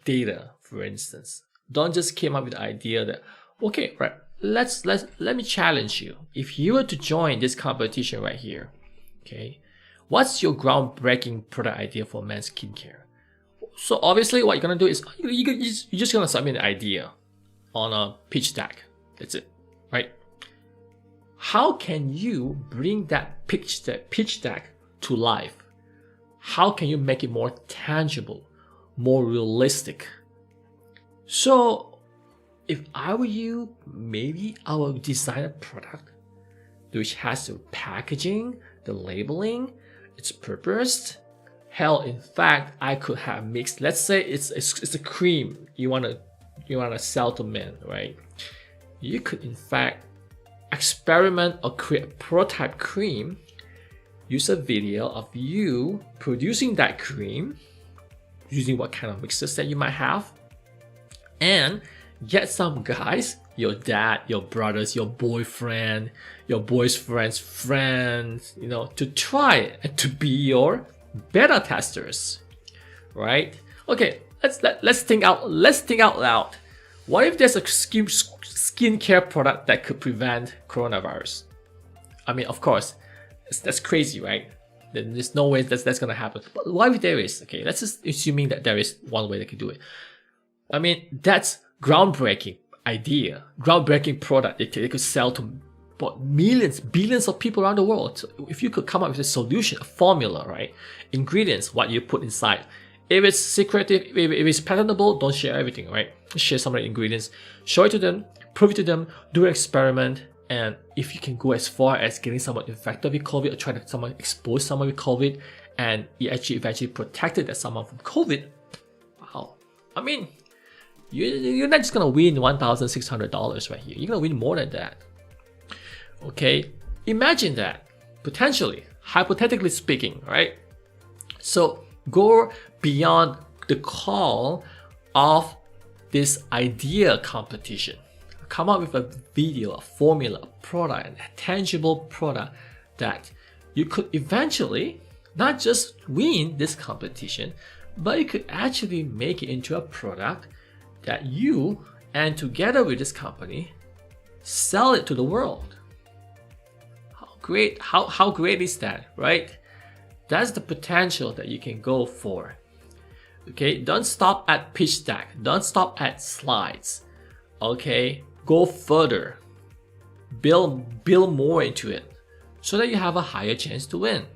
data, for instance. Don't just come up with the idea that, okay, right, let me challenge you. If you were to join this competition right here, okay, what's your groundbreaking product idea for men's skincare? So obviously what you're gonna do is you're just gonna submit an idea on a pitch deck. That's it, right? How can you bring that pitch deck to life? How can you make it more tangible, more realistic? So if I were you, maybe I will design a product which has the packaging, the labeling, its purpose. Hell, in fact, I could have mixed, let's say it's a cream you wanna sell to men, right? You could in fact experiment or create a prototype cream, use a video of you producing that cream, using what kind of mixers that you might have, and get some guys, your dad, your brothers, your boyfriend, your boyfriend's friends, to try it and to be your beta testers, right? Okay, let's think out loud. What if there's a skincare product that could prevent coronavirus? I mean, of course, that's crazy, right? There's no way that's gonna happen. But what if there is? Okay, let's just assuming that there is one way they can do it. I mean, that's groundbreaking idea, groundbreaking product. They could sell to millions, billions of people around the world. So if you could come up with a solution, a formula, right? Ingredients, what you put inside. If it's secretive, if it's patentable, don't share everything, right? Share some of the ingredients, show it to them, prove it to them, do an experiment, and if you can go as far as getting someone infected with COVID or try to expose someone with COVID, and you actually eventually protected that someone from COVID, wow. I mean, you're not just gonna win $1,600 right here. You're gonna win more than that. Okay, imagine that, potentially, hypothetically speaking, right? So go beyond the call of this idea competition. Come up with a video, a formula, a product, a tangible product that you could eventually not just win this competition, but you could actually make it into a product that you, and together with this company, sell it to the world. How great is that, right? That's the potential that you can go for. Okay, don't stop at pitch deck, don't stop at slides. Okay, go further, build more into it so that you have a higher chance to win.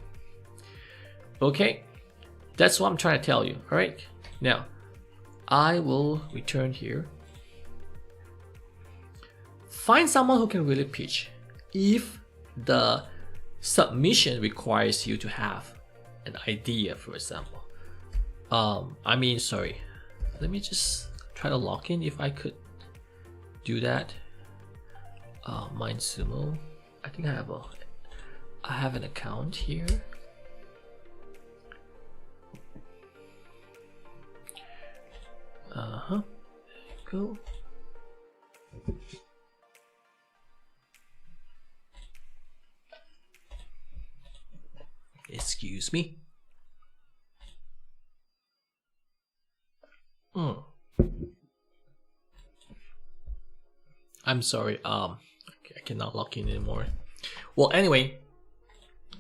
Okay, that's what I'm trying to tell you. All right, now I will return here. Find someone who can really pitch. If the submission requires you to have an idea, for example. Let me just try to log in if I could do that. MindSumo. I think I have an account here. Go. Excuse me. I'm sorry. I cannot log in anymore. Well, anyway,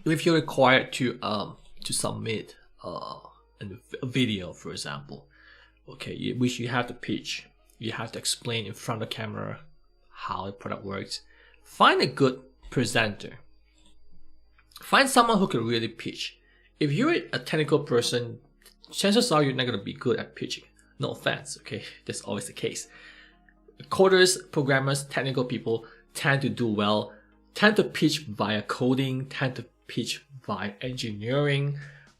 if you're required to submit a video, for example, okay, which you have to pitch, you have to explain in front of the camera how the product works. Find a good presenter. Find someone who can really pitch. If you're a technical person, chances are you're not going to be good at pitching. No offense, okay? That's always the case. Coders, programmers, technical people tend to do well, tend to pitch via coding, tend to pitch via engineering,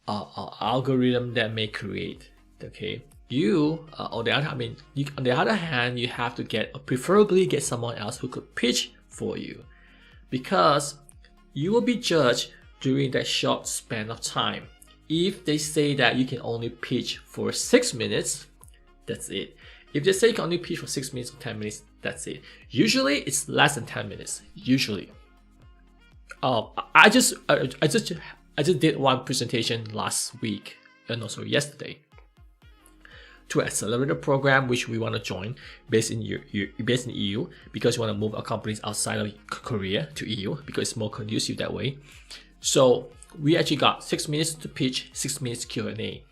algorithm that may create. Okay, on the other hand, you have to preferably get someone else who could pitch for you, because you will be judged during that short span of time. If they say that you can only pitch for 6 minutes, that's it. If they say you can only pitch for 6 minutes or 10 minutes, that's it. Usually it's less than 10 minutes. Usually. I just did one presentation last week, and also yesterday, to an accelerator program which we want to join based in EU, because we want to move our companies outside of Korea to EU because it's more conducive that way. So we actually got 6 minutes to pitch, 6 minutes Q&A.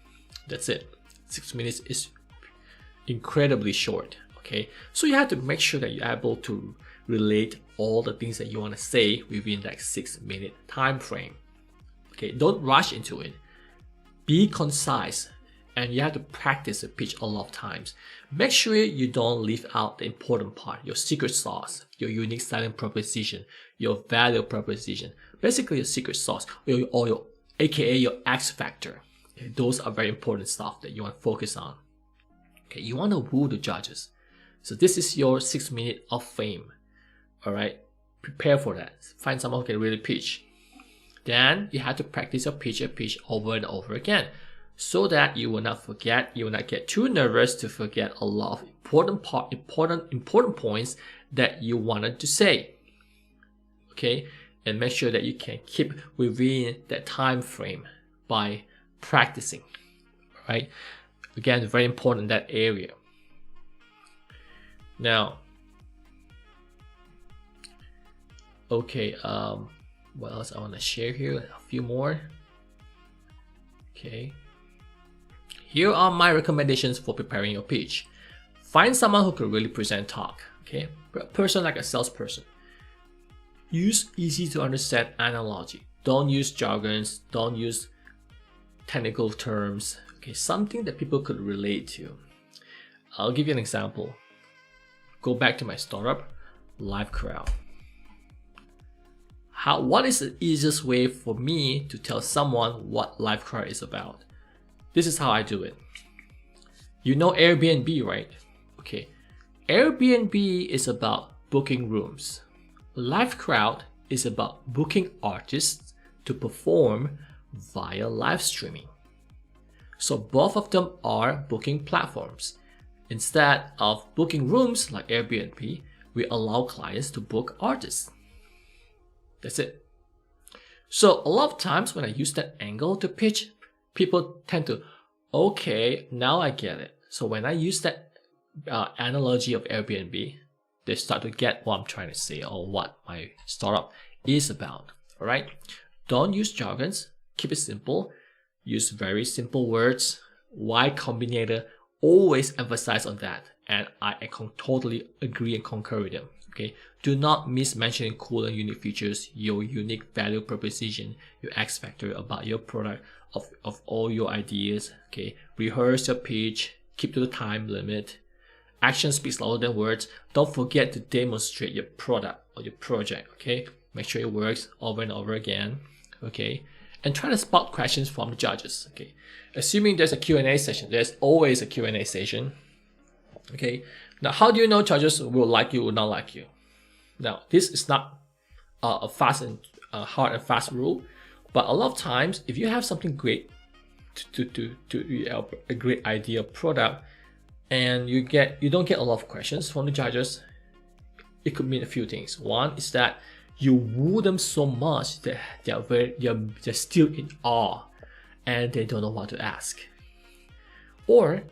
That's it. 6 minutes is incredibly short. Okay, so you have to make sure that you're able to relate all the things that you want to say within that 6 minute time frame. Okay, don't rush into it. Be concise, and you have to practice the pitch a lot of times. Make sure you don't leave out the important part, your secret sauce, your unique selling proposition, your value proposition, basically your secret sauce, or your aka your X factor. Okay, those are very important stuff that you want to focus on. Okay, you want to woo the judges. So this is your 6 minutes of fame. All right, prepare for that. Find someone who can really pitch. Then you have to practice your pitch over and over again, so that you will not forget. You will not get too nervous to forget a lot of important points that you wanted to say. Okay, and make sure that you can keep within that time frame by practicing. All right. Again, very important in that area. Now, okay, what else I want to share here? A few more. Okay. Here are my recommendations for preparing your pitch. Find someone who can really present talk. Okay, a person like a salesperson. Use easy to understand analogy. Don't use jargons. Don't use technical terms. Okay, something that people could relate to. I'll give you an example. Go back to my startup, LiveCrowd. What is the easiest way for me to tell someone what LiveCrowd is about? This is how I do it. You know Airbnb, right? Okay, Airbnb is about booking rooms. LiveCrowd is about booking artists to perform via live streaming. So both of them are booking platforms. Instead of booking rooms like Airbnb, we allow clients to book artists. That's it. So a lot of times when I use that angle to pitch, people tend to, okay, now I get it. So when I use that analogy of Airbnb, they start to get what I'm trying to say or what my startup is about. All right. Don't use jargons. Keep it simple. Use very simple words. Y Combinator always emphasize on that, and I can totally agree and concur with them. Okay, do not miss mentioning cool and unique features, your unique value proposition, your X factor about your product, of all your ideas. Okay, rehearse your pitch. Keep to the time limit. Action speaks louder than words. Don't forget to demonstrate your product or your project. Okay, make sure it works over and over again. Okay. And try to spot questions from the judges. Okay, assuming there's a Q&A session, there's always a Q&A session. Okay, now how do you know judges will like you or not like you? Now, this is not a fast and hard and fast rule, but a lot of times, if you have something great a great idea product, and you don't get a lot of questions from the judges, it could mean a few things. One is that you woo them so much that they're still in awe and they don't know what to ask, or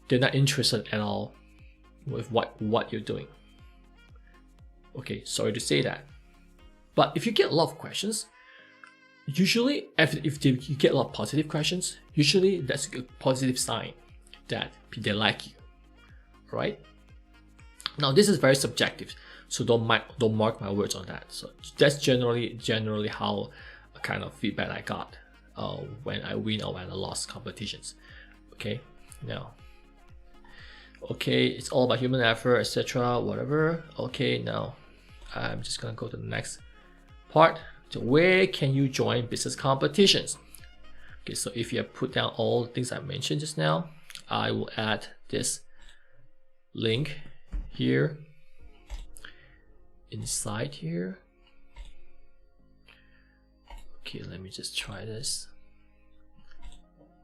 they're not interested at all with what you're doing. Okay, sorry to say that. But if you get a lot of questions, usually if you get a lot of positive questions, usually that's a positive sign that they like you, right? Now this is very subjective, so don't mark my words on that. So that's generally how kind of feedback I got when I win or when I lost competitions. Okay, now, okay, it's all about human effort, etc. Whatever. Okay, now I'm just gonna go to the next part. So where can you join business competitions? Okay, so if you have put down all the things I mentioned just now, I will add this link here inside here. Okay, let me just try this.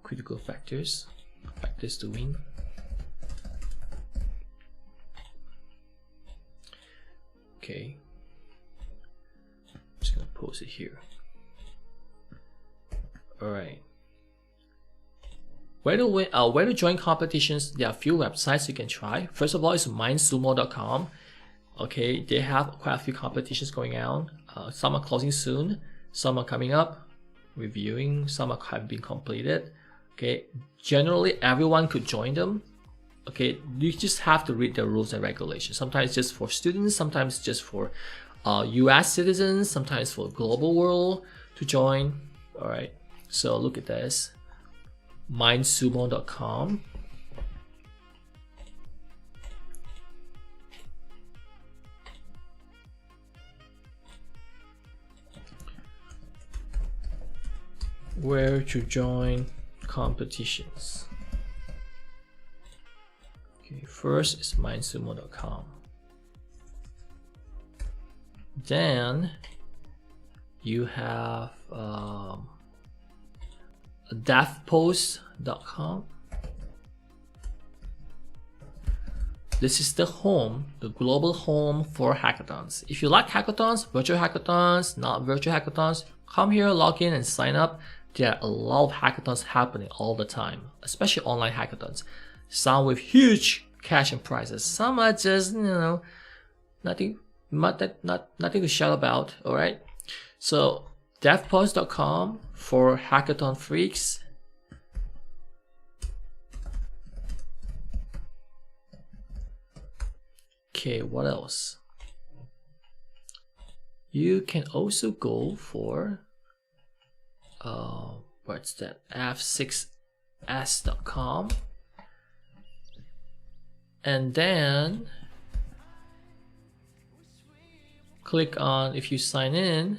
Critical factors to win. Okay, I'm just gonna post it here. All right. Where to join competitions? There are a few websites you can try. First of all, is mindsumo.com. Okay, they have quite a few competitions going on. Some are closing soon, some are coming up, reviewing, some have been completed. Okay, generally everyone could join them. Okay, you just have to read the rules and regulations. Sometimes just for students, sometimes just for U.S. citizens, sometimes for global world to join. All right, so look at this, mindsumo.com. Where to join competitions. Okay, first is mindsumo.com. Then you have devpost.com. This is the home, the global home for hackathons. If you like hackathons, virtual hackathons, not virtual hackathons, come here, log in and sign up. There are a lot of hackathons happening all the time, especially online hackathons. Some with huge cash and prizes. Some are just, nothing to shout about. All right. So devpost.com for hackathon freaks. Okay, what else? You can also go for what's that? f6s.com, and then click on, if you sign in,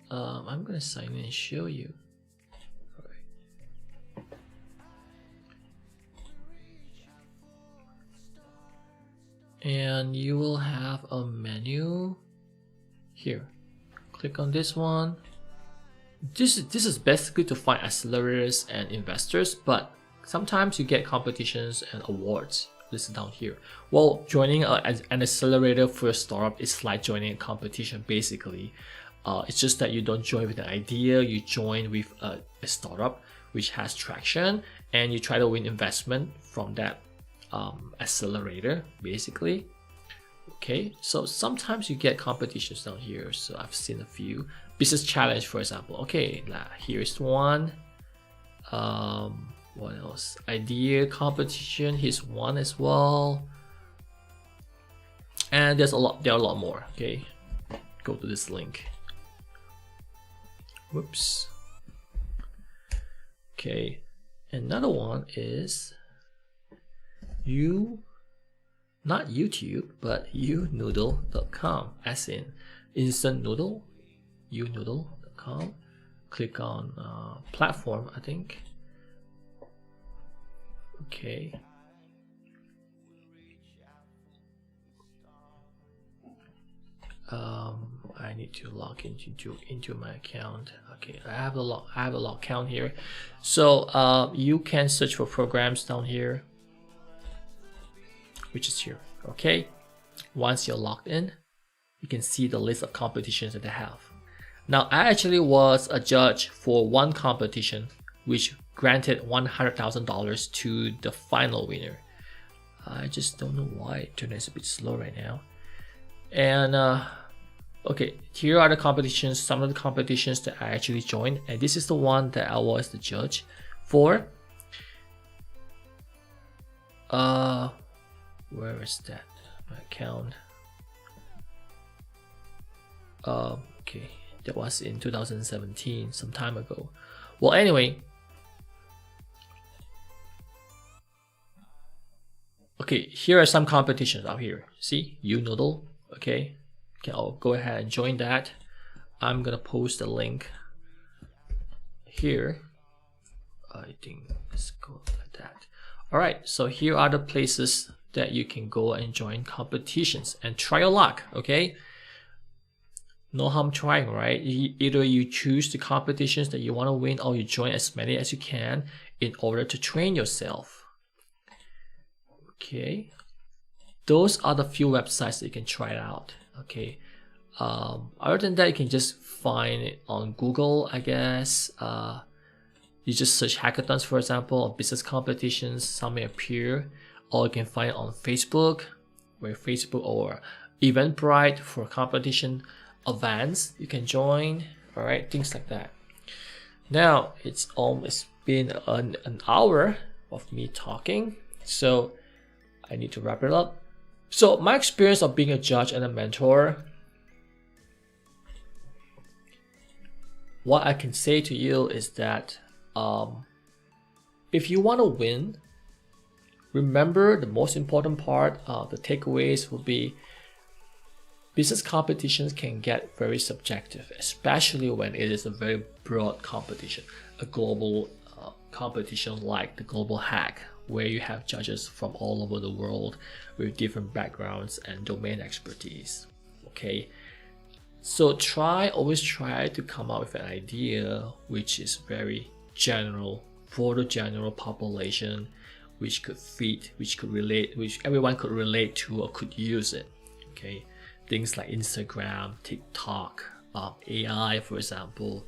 I'm gonna sign in and show you. All right. And you will have a menu here. Click on this one. This is basically to find accelerators and investors, but sometimes you get competitions and awards listed down here. Well, joining an accelerator for a startup is like joining a competition basically. It's just that you don't join with an idea, you join with a startup which has traction, and you try to win investment from that accelerator basically. Okay, so sometimes you get competitions down here. So I've seen a few. Business challenge, for example. Okay, here's one. What else? Idea competition. Here's one as well. And there are a lot more. Okay, go to this link. Whoops. Okay, another one is not YouTube, but unoodle.com, as in instant noodle, unoodle.com. Click on platform, I think. Okay. I need to log into my account. Okay, I have a log account here. So you can search for programs down here. which is here. Okay, once you're logged in, you can see the list of competitions that they have. Now, I actually was a judge for one competition, which granted $100,000 to the final winner. I just don't know why internet is a bit slow right now. And okay, here are the competitions, some of the competitions that I actually joined, and this is the one that I was the judge for. Where is that? My account. Okay, that was in 2017, some time ago. Well, anyway. Okay, here are some competitions out here. See, U-Noodle. Okay, I'll go ahead and join that. I'm gonna post a link here. I think let's go like that. All right, so here are the places that you can go and join competitions and try your luck. Okay, no harm trying, right? Either you choose the competitions that you want to win, or you join as many as you can in order to train yourself. Okay, those are the few websites that you can try it out. Okay, other than that, you can just find it on Google, I guess. You just search hackathons, for example, or business competitions, some may appear, or you can find it on Facebook, where Facebook or Eventbrite for competition events you can join. All right, things like that. Now it's almost been an hour of me talking, so I need to wrap it up. So my experience of being a judge and a mentor, what I can say to you is that if you want to win, remember the most important part, the takeaways will be business competitions can get very subjective, especially when it is a very broad competition, a global competition like the Global Hack, where you have judges from all over the world with different backgrounds and domain expertise. Okay, so always try to come up with an idea which is very general for the general population, which could fit, which could relate, which everyone could relate to or could use it. Okay, things like Instagram, TikTok, AI, for example,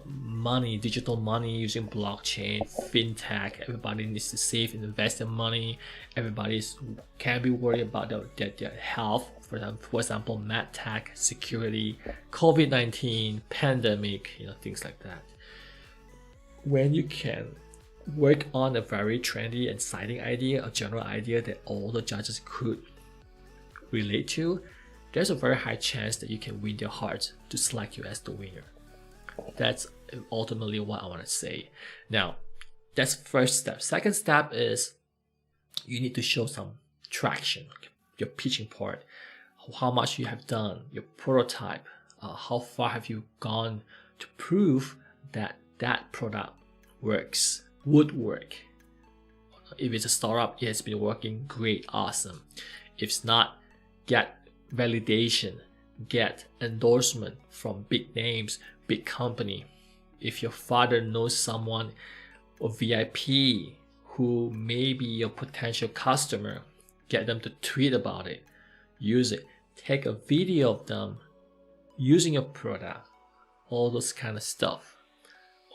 money, digital money using blockchain, fintech. Everybody needs to save and invest their money. Everybody can be worried about their health. For example, medtech, security, COVID-19, pandemic, things like that. When you can work on a very trendy and exciting idea, a general idea that all the judges could relate to, there's a very high chance that you can win their hearts to select you as the winner. That's ultimately what I want to say. Now, that's first step. Second step is you need to show some traction, your pitching part, how much you have done, your prototype, how far have you gone to prove that that product would work. If it's a startup, it has been working great, awesome. If it's not, get validation, get endorsement from big names, big company. If your father knows someone or VIP who may be your potential customer, get them to tweet about it, use it, take a video of them using your product, all those kind of stuff.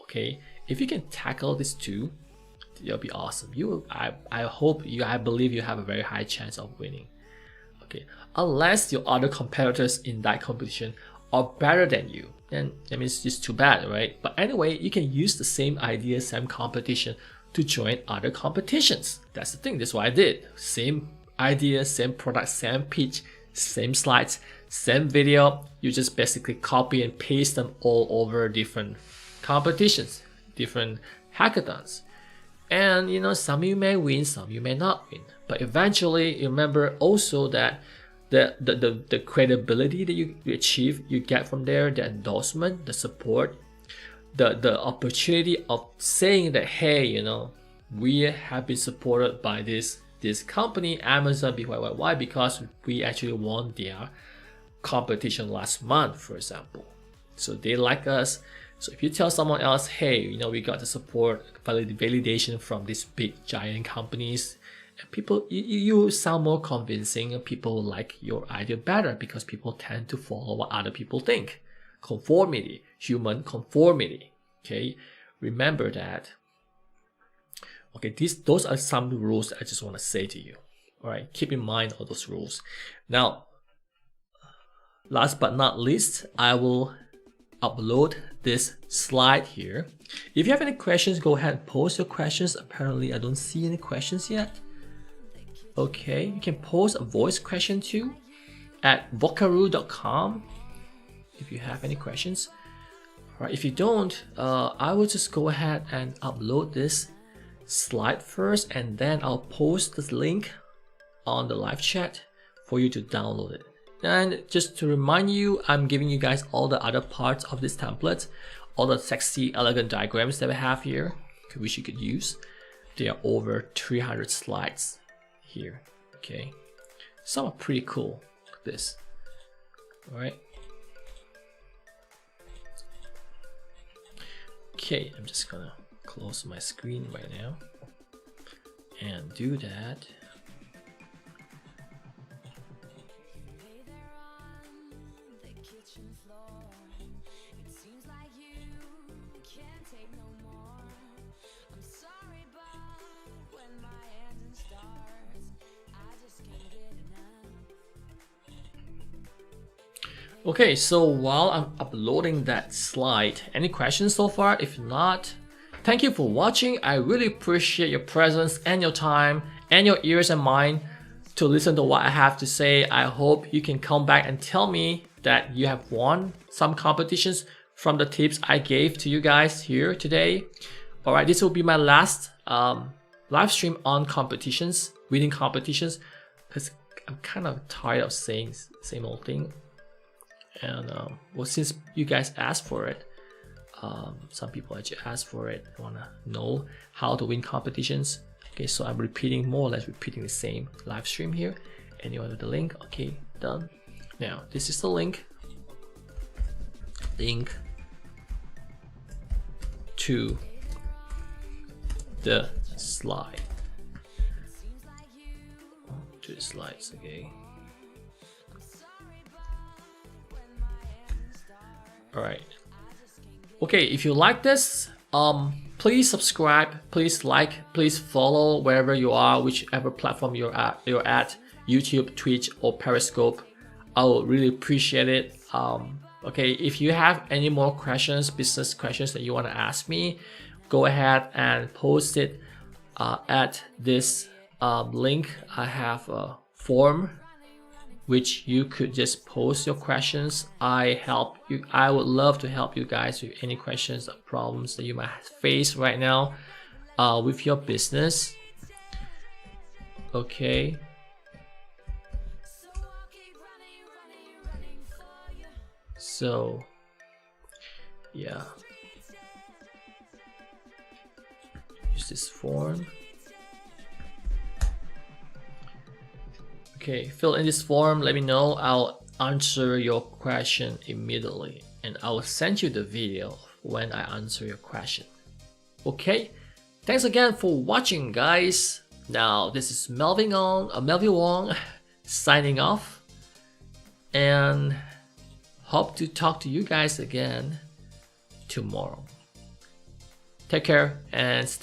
Okay, if you can tackle these two, it'll be awesome. I believe you have a very high chance of winning. Okay, unless your other competitors in that competition are better than you, then that means it's just too bad, right? But anyway, you can use the same idea, same competition to join other competitions. That's the thing. That's what I did. Same idea, same product, same pitch, same slides, same video. You just basically copy and paste them all over different competitions, different hackathons. And some you may win, some you may not win. But eventually, remember also that the credibility that you achieve, you get from there, the endorsement, the support, the opportunity of saying that, hey, we have been supported by this company, Amazon, BYY, because we actually won their competition last month, for example. So they like us. So if you tell someone else, hey, we got the support, validation from these big giant companies, people, you sound more convincing, and people like your idea better because people tend to follow what other people think. Conformity, human conformity. Okay, remember that. Okay, those are some rules I just want to say to you. All right, keep in mind all those rules. Now, last but not least, I will upload this slide here. If you have any questions, go ahead and post your questions. Apparently, I don't see any questions yet. Okay, you can post a voice question too at vocaroo.com if you have any questions. All right, if you don't, I will just go ahead and upload this slide first, and then I'll post this link on the live chat for you to download it. And just to remind you, I'm giving you guys all the other parts of this template, all the sexy, elegant diagrams that we have here, which you could use. There are over 300 slides here. Okay, some are pretty cool. Look at this. All right. Okay, I'm just gonna close my screen right now and do that. Okay, so while I'm uploading that slide, any questions so far? If not, thank you for watching. I really appreciate your presence and your time and your ears and mind to listen to what I have to say. I hope you can come back and tell me that you have won some competitions from the tips I gave to you guys here today. All right, this will be my last live stream on competitions, winning competitions, because I'm kind of tired of saying the same old thing. And well, since you guys asked for it, some people actually asked for it, want to know how to win competitions. Okay, so I'm repeating, more or less repeating the same live stream here. Anyone with the link? Okay, done. Now this is the link to the slide. To the slides, okay. All right. Okay, if you like this, please subscribe, please like, please follow wherever you are, whichever platform you're at, YouTube, Twitch, or Periscope. I will really appreciate it. Okay, if you have any more questions, business questions that you want to ask me, go ahead and post it at this link. I have a form which you could just post your questions. I would love to help you guys with any questions or problems that you might face right now with your business. Okay. So yeah, use this form. Okay, fill in this form, let me know. I'll answer your question immediately, and I will send you the video when I answer your question. Okay, thanks again for watching, guys. Now this is Melvin Wong signing off, and hope to talk to you guys again tomorrow. Take care and stay